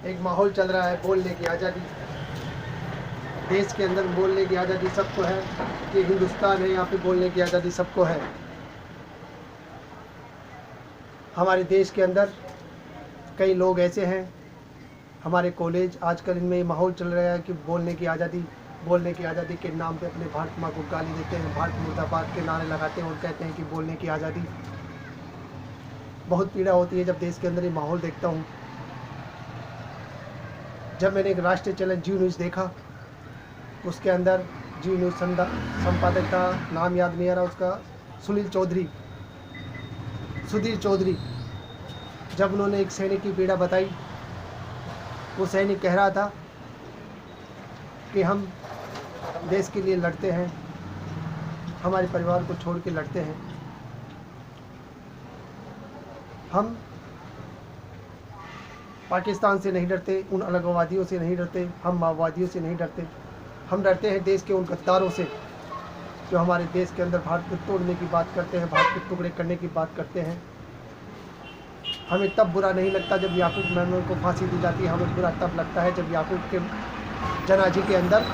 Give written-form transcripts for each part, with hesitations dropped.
एक माहौल चल रहा है बोलने की आज़ादी, देश के अंदर बोलने की आज़ादी सबको है। ये हिंदुस्तान है, यहाँ पे बोलने की आज़ादी सबको है। हमारे देश के अंदर कई लोग ऐसे हैं, हमारे कॉलेज आजकल इनमें ये माहौल चल रहा है कि बोलने की आज़ादी के नाम पे अपने भारत माँ को गाली देते हैं, भारत मुर्दाबाद के नारे लगाते हैं और कहते हैं कि बोलने की आज़ादी। बहुत पीड़ा होती है जब देश के अंदर ये माहौल देखता हूँ। जब मैंने एक राष्ट्रीय चैनल जी न्यूज़ देखा, उसके अंदर जी न्यूज़ संपादक का नाम याद नहीं आ रहा उसका, सुधीर चौधरी, जब उन्होंने एक सैनिक की पीड़ा बताई, वो सैनिक कह रहा था कि हम देश के लिए लड़ते हैं, हमारे परिवार को छोड़ के लड़ते हैं। हम पाकिस्तान से नहीं डरते, उन अलगाववादियों से नहीं डरते, हम माओवादियों से नहीं डरते। हम डरते हैं देश के उन गद्दारों से जो हमारे देश के अंदर भारत को तोड़ने की बात करते हैं, भारत के टुकड़े करने की बात करते हैं। हमें तब बुरा नहीं लगता जब याकूब मेमन को फांसी दी जाती है, हमें बुरा तब लगता है जब याकूब के जनाजे के अंदर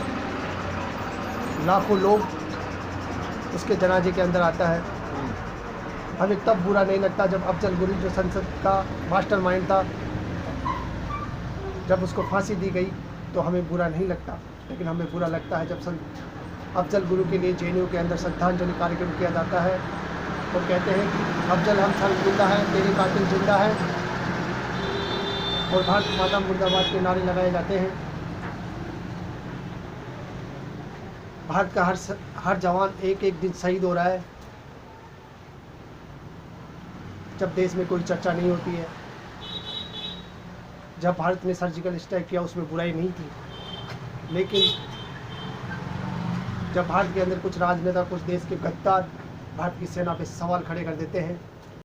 लाखों लोग उसके जनाजे के अंदर आता है। हमें तब बुरा नहीं लगता जब अफजल गुरु, जो संसद का मास्टरमाइंड था, जब उसको फांसी दी गई तो हमें बुरा नहीं लगता। लेकिन हमें बुरा लगता है जब अफजल गुरु के लिए जेएनयू के अंदर श्रद्धांजलि कार्यक्रम किया जाता है और कहते हैं कि अफजल हम सब जिंदा है, तेरे कातिल जिंदा है, और भारत माता मुर्दाबाद के नारे लगाए जाते हैं। भारत का हर जवान एक एक दिन शहीद हो रहा है, जब देश में कोई चर्चा नहीं होती है। जब भारत ने सर्जिकल स्ट्राइक किया उसमें बुराई नहीं थी, लेकिन जब भारत के अंदर कुछ राजनेता, कुछ देश के गद्दार भारत की सेना पे सवाल खड़े कर देते हैं,